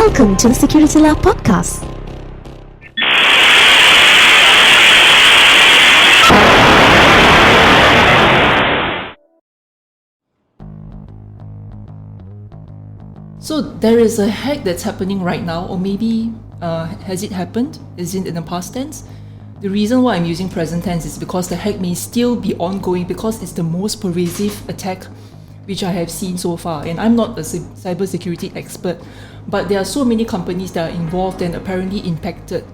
Welcome to the Security Lab podcast. So there is a hack that's happening right now, or maybe has it happened? Is it in the past tense? The reason why I'm using present tense is because the hack may still be ongoing because it's the most pervasive attack which I have seen so far. And I'm not a cybersecurity expert, but there are so many companies that are involved and apparently impacted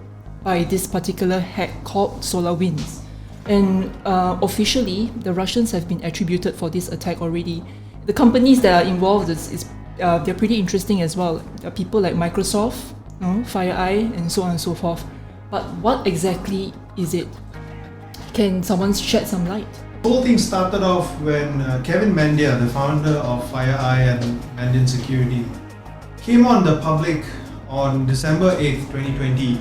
by this particular hack called Solarwinds. And officially, the Russians have been attributed for this attack already. The companies that are involved they're pretty interesting as well. There are people like Microsoft, FireEye, and so on and so forth. But what exactly is it? Can someone shed some light? The whole thing started off when Kevin Mandia, the founder of FireEye and Mandiant Security, came on the public on December 8th, 2020.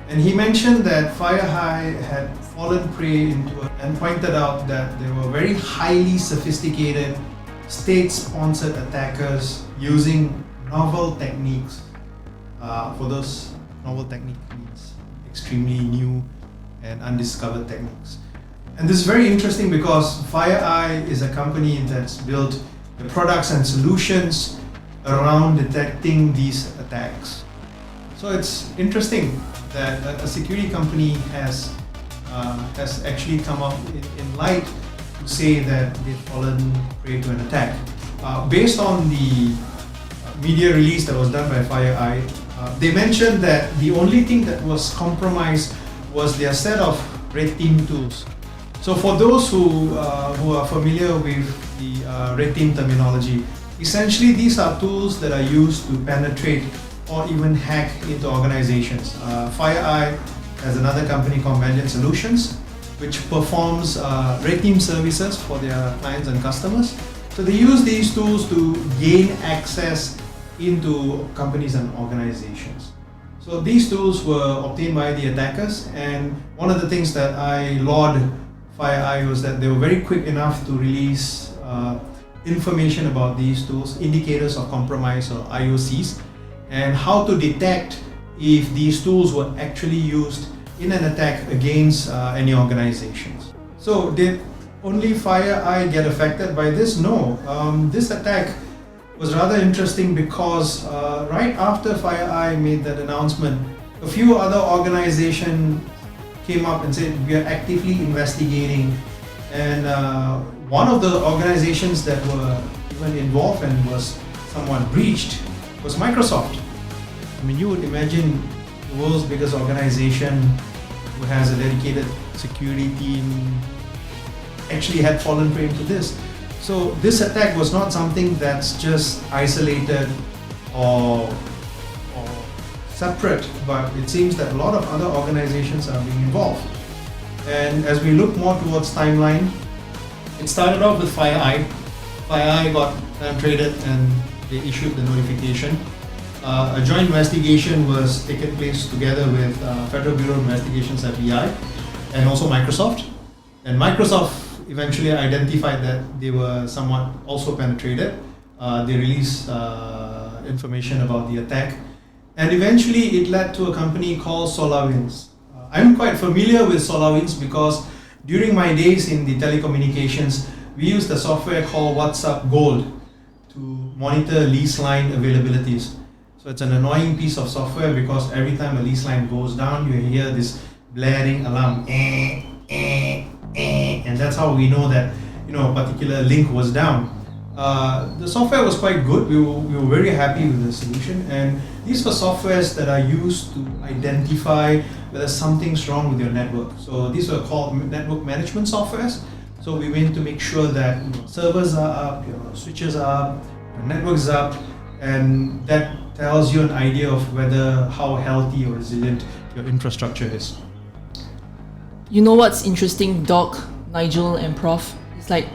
And he mentioned that FireEye had fallen prey into and pointed out that there were very highly sophisticated state-sponsored attackers using novel techniques. For those novel techniques means extremely new and undiscovered techniques. And this is very interesting because FireEye is a company that's built the products and solutions around detecting these attacks. So it's interesting that a security company has actually come up in light to say that they've fallen prey to an attack. Based on the media release that was done by FireEye, they mentioned that the only thing that was compromised was their set of red team tools. So for those who are familiar with the red team terminology, essentially these are tools that are used to penetrate or even hack into organizations. FireEye has another company called Mandiant Solutions, which performs red team services for their clients and customers. So they use these tools to gain access into companies and organizations. So these tools were obtained by the attackers, and one of the things that I laud FireEye was that they were very quick enough to release information about these tools, indicators of compromise or IOCs, and how to detect if these tools were actually used in an attack against any organizations. So did only FireEye get affected by this? No. This attack was rather interesting because right after FireEye made that announcement, a few other organizations came up and said we are actively investigating, and one of the organizations that were even involved and was somewhat breached was Microsoft. I mean, you would imagine the world's biggest organization who has a dedicated security team actually had fallen prey to this. So this attack was not something that's just isolated or separate, but it seems that a lot of other organizations are being involved. And as we look more towards timeline, it started off with FireEye. FireEye got penetrated and they issued the notification. A joint investigation was taken place together with Federal Bureau of Investigations FBI and also Microsoft. And Microsoft eventually identified that they were somewhat also penetrated. They released information about the attack. And eventually it led to a company called Solarwinds. I'm quite familiar with Solarwinds because during my days in the telecommunications, we used a software called WhatsApp Gold to monitor lease line availabilities. So it's an annoying piece of software because every time a lease line goes down, you hear this blaring alarm, and that's how we know that a particular link was down. The software was quite good. We were very happy with the solution, and these were softwares that are used to identify whether something's wrong with your network. So these were called network management softwares. So we went to make sure that servers are up, your switches are up, your network's up, and that tells you an idea of how healthy or resilient your infrastructure is. You know what's interesting, Doc, Nigel, and Prof? It's like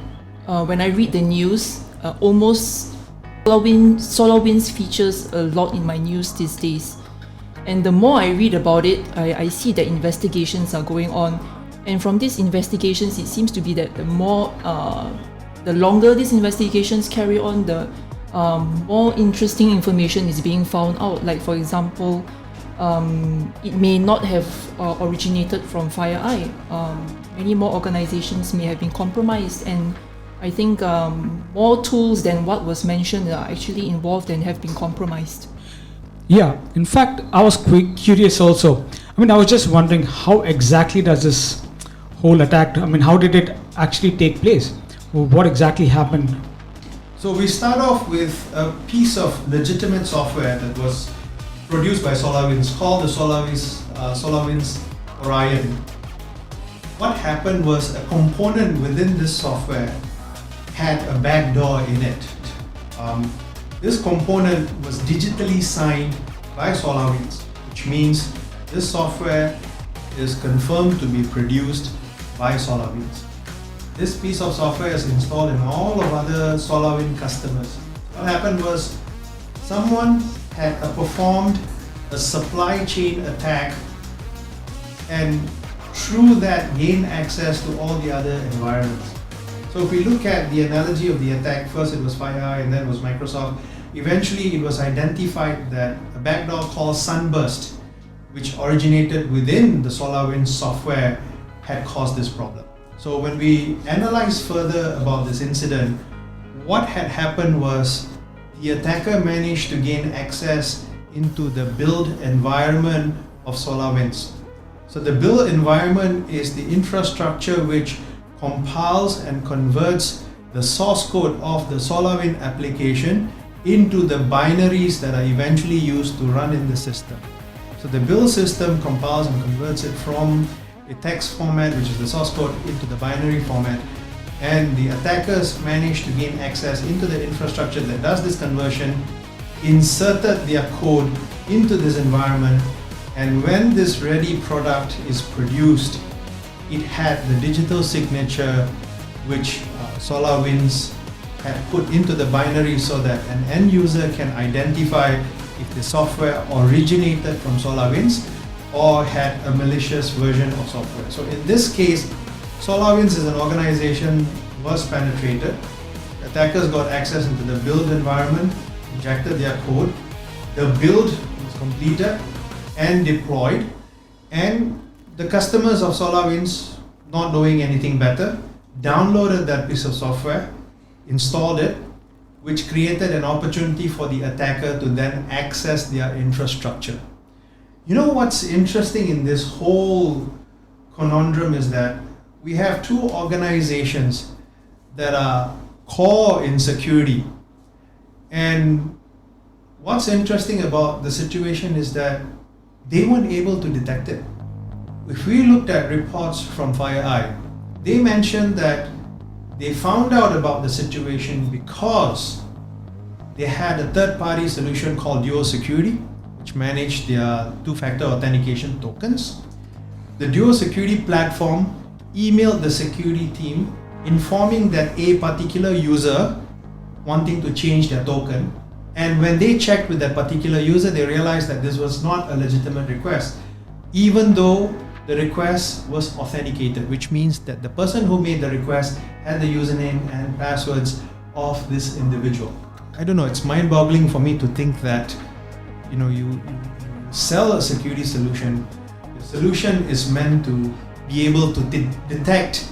when I read the news, almost SolarWinds features a lot in my news these days. And the more I read about it, I see that investigations are going on. And from these investigations, it seems to be that the longer these investigations carry on, the more interesting information is being found out. Like for example, it may not have originated from FireEye. Many more organizations may have been compromised, and I think more tools than what was mentioned are actually involved and have been compromised. Yeah, in fact, I was curious also. I mean, I was just wondering how exactly does this whole attack, I mean, how did it actually take place? What exactly happened? So we start off with a piece of legitimate software that was produced by Solarwinds called the Solarwinds Orion. What happened was a component within this software had a backdoor in it. This component was digitally signed by Solarwinds, which means this software is confirmed to be produced by Solarwinds. This piece of software is installed in all of other SolarWinds customers. What happened was someone had performed a supply chain attack and through that gained access to all the other environments. So if we look at the analogy of the attack, first it was FireEye and then it was Microsoft. Eventually it was identified that a backdoor called Sunburst, which originated within the SolarWinds software, had caused this problem. So when we analyze further about this incident, what had happened was the attacker managed to gain access into the build environment of SolarWinds. So the build environment is the infrastructure which compiles and converts the source code of the SolarWinds application into the binaries that are eventually used to run in the system. So the build system compiles and converts it from a text format, which is the source code, into the binary format, and the attackers managed to gain access into the infrastructure that does this conversion, inserted their code into this environment, and when this ready product is produced, it had the digital signature which SolarWinds had put into the binary so that an end user can identify if the software originated from SolarWinds or had a malicious version of software. So in this case, SolarWinds as an organization was penetrated. Attackers got access into the build environment, injected their code. The build was completed and deployed, and the customers of SolarWinds, not knowing anything better, downloaded that piece of software, installed it, which created an opportunity for the attacker to then access their infrastructure. You know what's interesting in this whole conundrum is that we have two organizations that are core in security. And what's interesting about the situation is that they weren't able to detect it. If we looked at reports from FireEye, they mentioned that they found out about the situation because they had a third-party solution called Duo Security, which managed their two-factor authentication tokens. The Duo Security platform emailed the security team informing that a particular user wanting to change their token, and when they checked with that particular user, they realized that this was not a legitimate request, even though the request was authenticated, which means that the person who made the request had the username and passwords of this individual. I don't know, it's mind-boggling for me to think that you sell a security solution. The solution is meant to be able to detect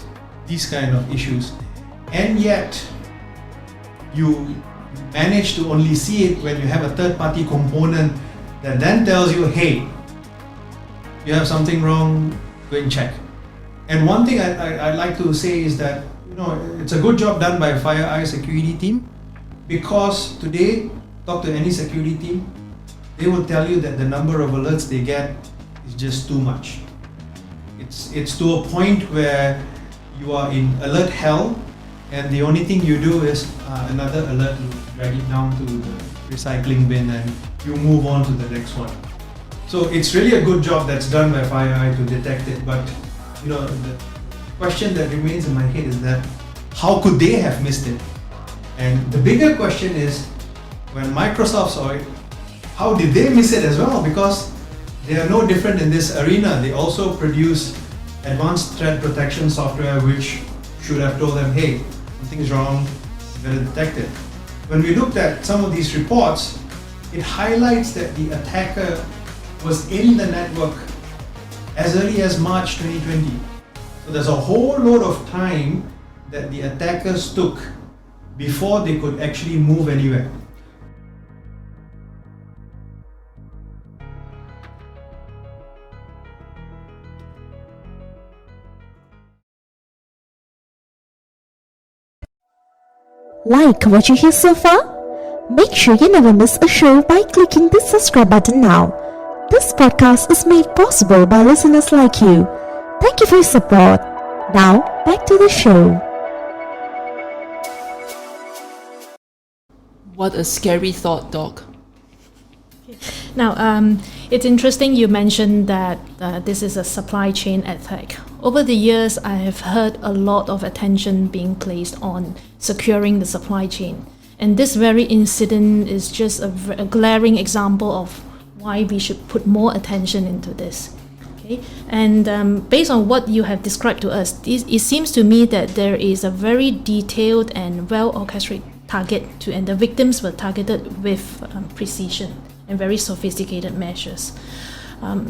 these kind of issues, and yet you manage to only see it when you have a third-party component that then tells you, hey, you have something wrong, go and check. And one thing I'd like to say is that it's a good job done by FireEye security team, because today, talk to any security team, they will tell you that the number of alerts they get is just too much. It's to a point where you are in alert hell, and the only thing you do is another alert, you drag it down to the recycling bin and you move on to the next one. So it's really a good job that's done by FireEye to detect it, but the question that remains in my head is that how could they have missed it? And the bigger question is, when Microsoft saw it, how did they miss it as well? Because they are no different in this arena. They also produce advanced threat protection software which should have told them, hey, something's wrong, you better detect it. when we looked at some of these reports, it highlights that the attacker was in the network as early as March 2020. So there's a whole load of time that the attackers took before they could actually move anywhere. Like what you hear so far? Make sure you never miss a show by clicking the subscribe button now. This podcast is made possible by listeners like you. Thank you for your support. Now, back to the show. What a scary thought, Doc. Now, it's interesting you mentioned that this is a supply chain attack. Over the years, I have heard a lot of attention being placed on securing the supply chain. And this very incident is just a glaring example of why we should put more attention into this. Okay? And based on what you have described to us, it seems to me that there is a very detailed and well-orchestrated target and the victims were targeted with precision and very sophisticated measures.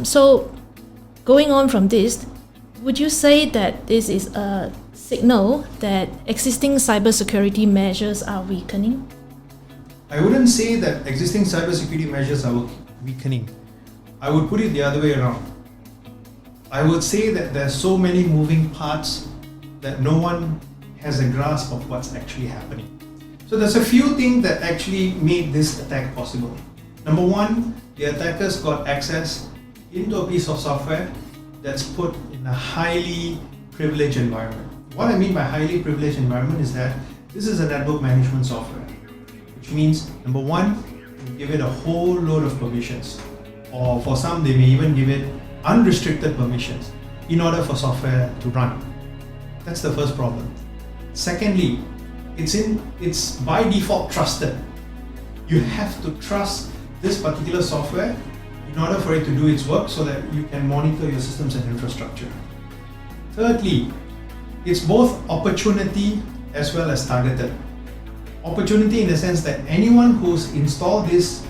So going on from this, would you say that this is a signal that existing cybersecurity measures are weakening? I wouldn't say that existing cybersecurity measures are weakening. I would put it the other way around. I would say that there's so many moving parts that no one has a grasp of what's actually happening. So there's a few things that actually made this attack possible. Number one, the attackers got access into a piece of software that's put in a highly privileged environment. What I mean by highly privileged environment is that this is a network management software, which means number one, you give it a whole load of permissions, or for some they may even give it unrestricted permissions in order for software to run. That's the first problem. Secondly, it's by default trusted. You have to trust this particular software in order for it to do its work so that you can monitor your systems and infrastructure. Thirdly, it's both opportunity as well as targeted. Opportunity in the sense that anyone who's installed this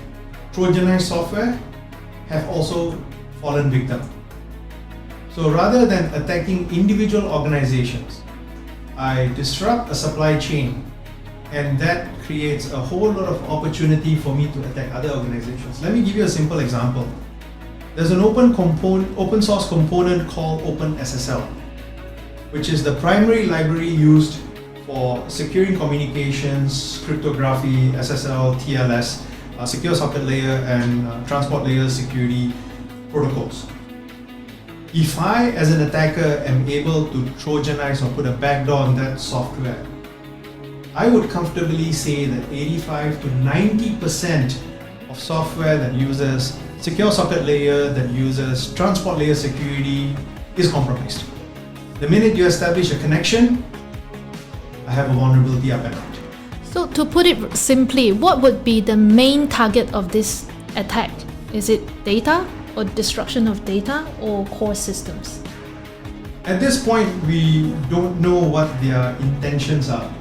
Trojanized software have also fallen victim. So rather than attacking individual organizations, I disrupt a supply chain, and that creates a whole lot of opportunity for me to attack other organizations. Let me give you a simple example. There's an open source component called OpenSSL, which is the primary library used for securing communications, cryptography, SSL, TLS, secure socket layer, and transport layer security protocols. If I, as an attacker, am able to Trojanize or put a backdoor on that software, I would comfortably say that 85 to 90% of software that uses secure socket layer, that uses transport layer security is compromised. The minute you establish a connection, I have a vulnerability up and out. So to put it simply, what would be the main target of this attack? Is it data or destruction of data or core systems? At this point, we don't know what their intentions are.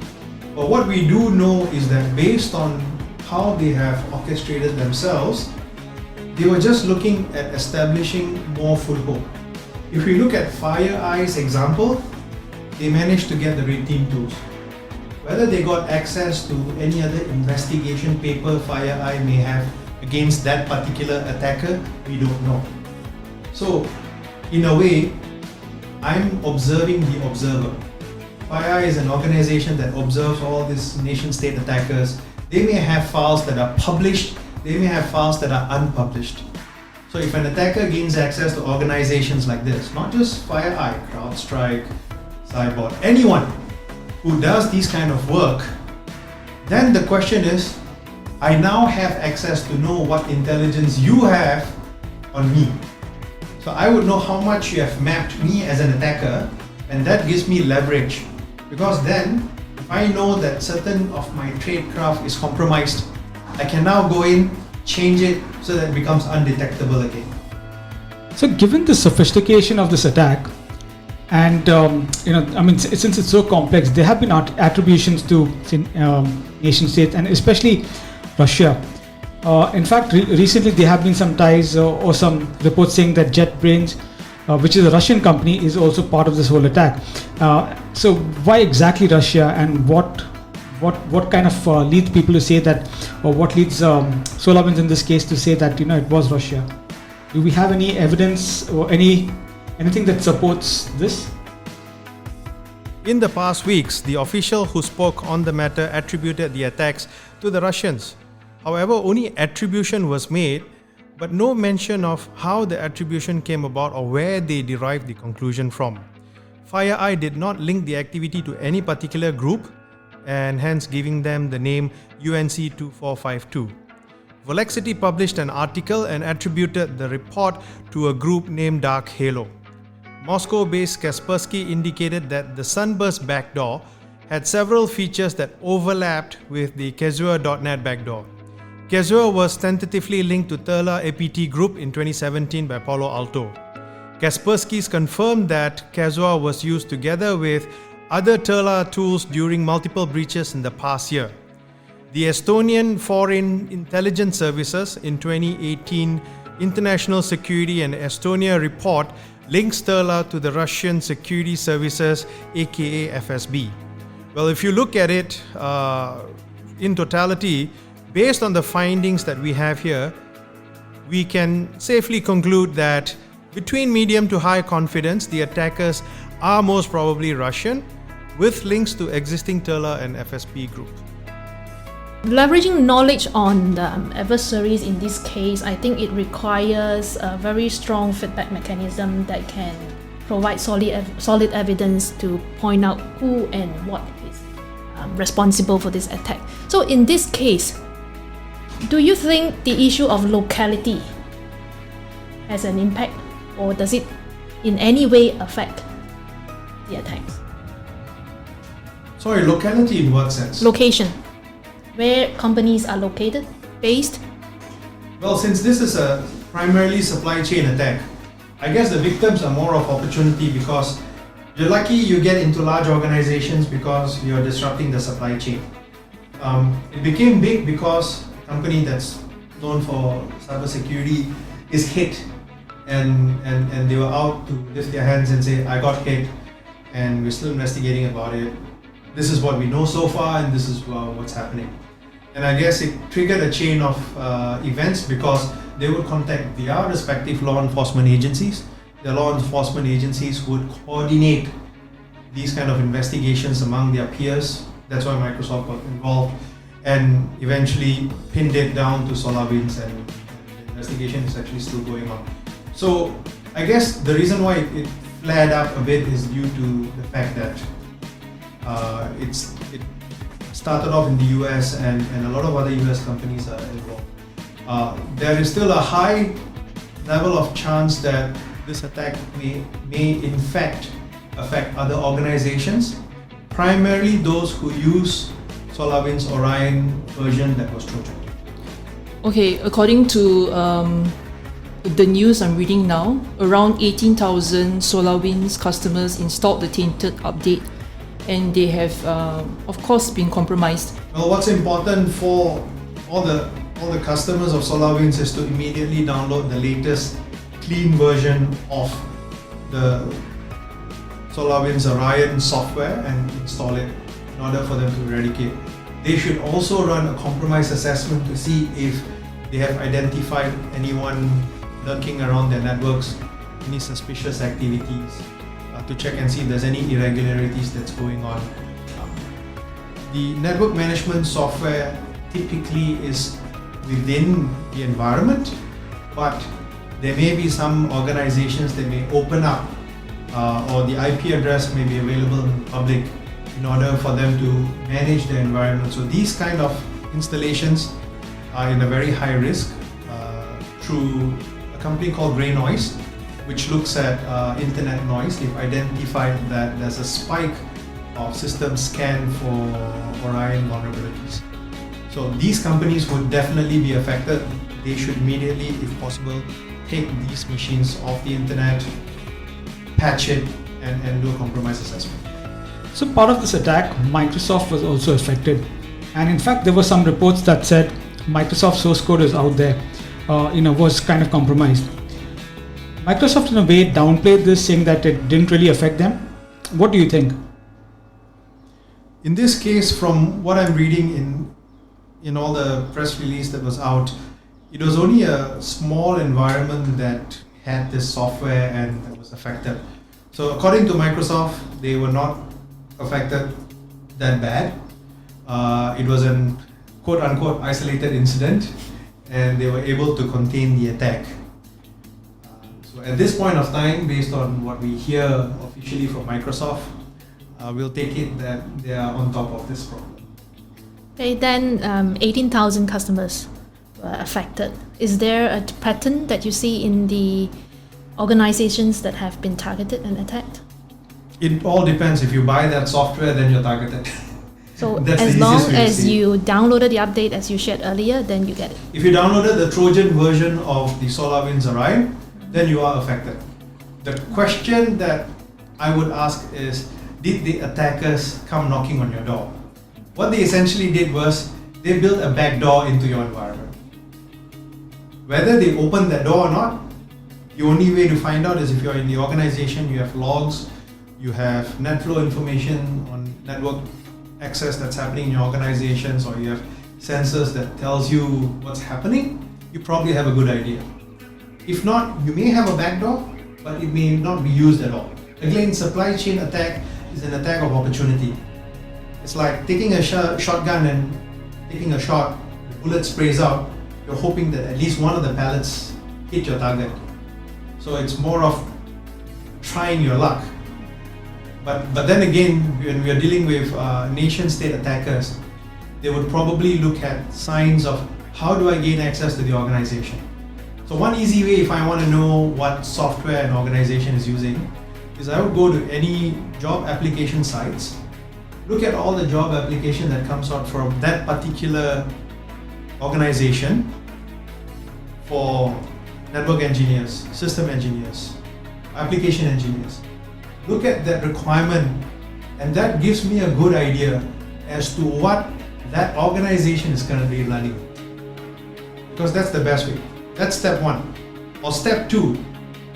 But what we do know is that based on how they have orchestrated themselves, they were just looking at establishing more foothold. If we look at FireEye's example, they managed to get the red team tools. Whether they got access to any other investigation paper FireEye may have against that particular attacker, we don't know. So, in a way, I'm observing the observer. FireEye is an organization that observes all these nation-state attackers. They may have files that are published, they may have files that are unpublished. So if an attacker gains access to organizations like this, not just FireEye, CrowdStrike, Cyborg, anyone who does these kind of work, then the question is, I now have access to know what intelligence you have on me. So I would know how much you have mapped me as an attacker, and that gives me leverage. Because then, if I know that certain of my tradecraft is compromised, I can now go in, change it so that it becomes undetectable again. So given the sophistication of this attack, And since it's so complex, there have been attributions to nation states and especially Russia. In fact, recently there have been some ties or some reports saying that JetBrains, which is a Russian company, is also part of this whole attack. So why exactly Russia, and what kind of leads people to say that, or what leads SolarWinds in this case to say that it was Russia? Do we have any evidence or anything that supports this? In the past weeks, the official who spoke on the matter attributed the attacks to the Russians. However, only attribution was made, but no mention of how the attribution came about or where they derived the conclusion from. FireEye did not link the activity to any particular group, and hence giving them the name UNC2452. Volexity published an article and attributed the report to a group named Dark Halo. Moscow-based Kaspersky indicated that the Sunburst backdoor had several features that overlapped with the Kazua.net backdoor. Kazua was tentatively linked to Terla APT Group in 2017 by Palo Alto. Kaspersky's confirmed that Kazua was used together with other Terla tools during multiple breaches in the past year. The Estonian Foreign Intelligence Services in 2018 International Security and Estonia report links Terla to the Russian Security Services, aka FSB. Well, if you look at it in totality, based on the findings that we have here, we can safely conclude that between medium to high confidence, the attackers are most probably Russian, with links to existing Terla and FSB groups. Leveraging knowledge on the adversaries in this case, I think it requires a very strong feedback mechanism that can provide solid evidence to point out who and what is responsible for this attack. So in this case, do you think the issue of locality has an impact, or does it in any way affect the attacks? Sorry, locality in what sense? Location. Where companies are located, based? Well, since this is a primarily supply chain attack, I guess the victims are more of opportunity because you're lucky you get into large organizations because you're disrupting the supply chain. It became big because a company that's known for cybersecurity is hit and they were out to lift their hands and say, I got hit and we're still investigating about it. This is what we know so far and this is what's happening. And I guess it triggered a chain of events because they would contact their respective law enforcement agencies. The law enforcement agencies would coordinate these kind of investigations among their peers. That's why Microsoft got involved and eventually pinned it down to SolarWinds, and the investigation is actually still going on. So I guess the reason why it flared up a bit is due to the fact that it started off in the US and a lot of other US companies are involved. There is still a high level of chance that this attack may in fact affect other organizations, primarily those who use SolarWinds Orion version that was Trojan. Okay, according to the news I'm reading now, around 18,000 SolarWinds customers installed the tainted update, and they have, of course, been compromised. Well, what's important for all the customers of SolarWinds is to immediately download the latest clean version of the SolarWinds Orion software and install it in order for them to eradicate. They should also run a compromise assessment to see if they have identified anyone lurking around their networks, any suspicious activities, to check and see if there's any irregularities that's going on. The network management software typically is within the environment, but there may be some organizations that may open up or the IP address may be available in public in order for them to manage the environment. So these kind of installations are in a very high risk through a company called Grey Noise, which looks at internet noise. They've identified that there's a spike of system scan for Orion vulnerabilities. So these companies would definitely be affected. They should immediately, if possible, take these machines off the internet, patch it, and do a compromise assessment. So part of this attack, Microsoft was also affected. And in fact, there were some reports that said Microsoft source code is out there, was kind of compromised. Microsoft in a way downplayed this, saying that it didn't really affect them. What do you think? In this case, from what I'm reading in all the press release that was out, it was only a small environment that had this software and that was affected. So according to Microsoft, they were not affected that bad. It was an quote unquote isolated incident and they were able to contain the attack. So at this point of time, based on what we hear officially from Microsoft, we'll take it that they are on top of this problem. Okay, then 18,000 customers were affected. Is there a pattern that you see in the organizations that have been targeted and attacked? It all depends. If you buy that software, then you're targeted. So That's as the long easiest way to as see it. you downloaded the update as you shared earlier, then you get it. If you downloaded the Trojan version of the Solarwinds Arrive, then you are affected. The question that I would ask is, did the attackers come knocking on your door? What they essentially did was, they built a back door into your environment. Whether they opened that door or not, the only way to find out is if you're in the organization, you have logs, you have net flow information on network access that's happening in your organizations, or you have sensors that tells you what's happening, you probably have a good idea. If not, you may have a backdoor, but it may not be used at all. Again, supply chain attack is an attack of opportunity. It's like taking a shotgun and taking a shot, the bullet sprays out, you're hoping that at least one of the pellets hit your target. So it's more of trying your luck. But then again, when we are dealing with nation-state attackers, they would probably look at signs of how do I gain access to the organization. So one easy way, if I want to know what software an organization is using, is I would go to any job application sites, look at all the job application that comes out from that particular organization for network engineers, system engineers, application engineers. Look at that requirement, and that gives me a good idea as to what that organization is currently running. Because that's the best way. That's step one. Or step two,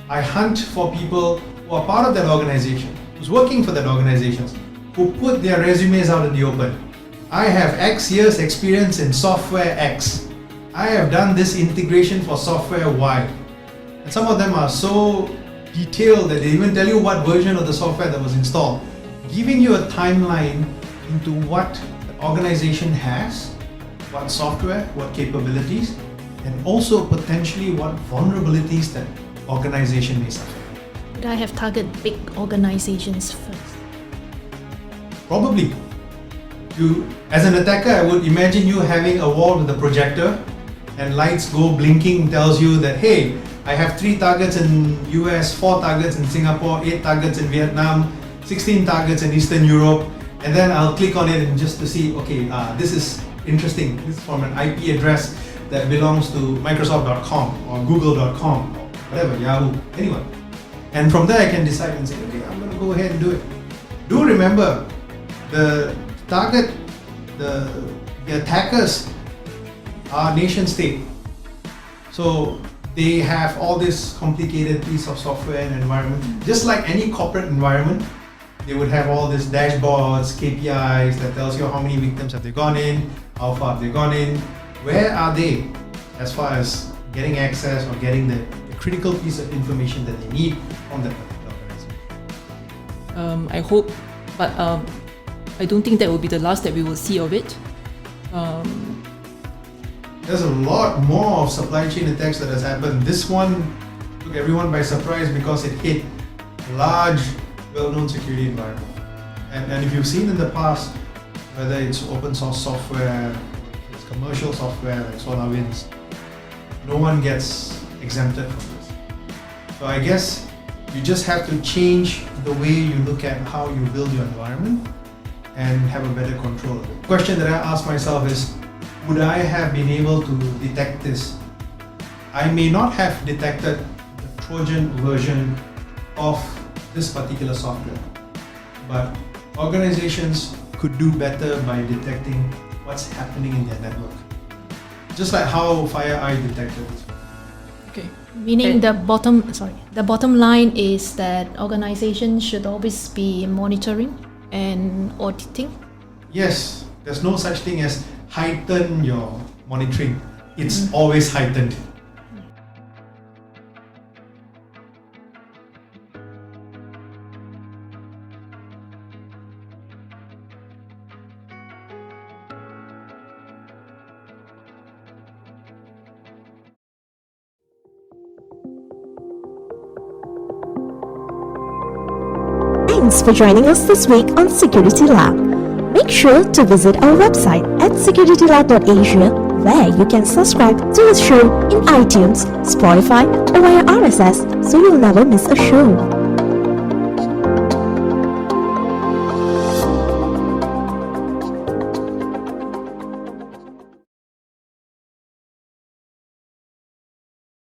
I hunt for people who are part of that organization, who's working for that organization, who put their resumes out in the open. I have X years experience in software X. I have done this integration for software Y. And some of them are so detailed that they even tell you what version of the software that was installed, giving you a timeline into what the organization has, what software, what capabilities, and also potentially what vulnerabilities that organization may suffer. Would I have targeted big organizations first? Probably. As an attacker, I would imagine you having a wall with a projector and lights go blinking, tells you that, hey, I have 3 targets in US, 4 targets in Singapore, 8 targets in Vietnam, 16 targets in Eastern Europe, and then I'll click on it and just to see, okay, this is interesting. This is from an IP address that belongs to Microsoft.com or Google.com or whatever, Yahoo, anyone. And from there I can decide and say, okay, I'm going to go ahead and do it. Do remember, the target, the attackers are nation state. So they have all this complicated piece of software and environment. Just like any corporate environment, they would have all these dashboards, KPIs that tells you how many victims have they gone in, how far have they gone in, where are they as far as getting access or getting the critical piece of information that they need from that particular organization. I hope, but I don't think that will be the last that we will see of it. There's a lot more of supply chain attacks that has happened. This one took everyone by surprise because it hit a large, well-known security environment. And if you've seen in the past, whether it's open source software, it's commercial software like Solarwinds, no one gets exempted from this. So I guess you just have to change the way you look at how you build your environment and have a better control of it. The question that I ask myself is, would I have been able to detect this? I may not have detected the Trojan version of this particular software. But organizations could do better by detecting what's happening in their network. Just like how FireEye detected it. Okay. Meaning the bottom line is that organizations should always be monitoring and auditing. Yes, there's no such thing as heighten your monitoring. It's always heightened. Thanks for joining us this week on Security Lab. Make sure to visit our website at securitylab.asia, where you can subscribe to the show in iTunes, Spotify, or via RSS so you'll never miss a show.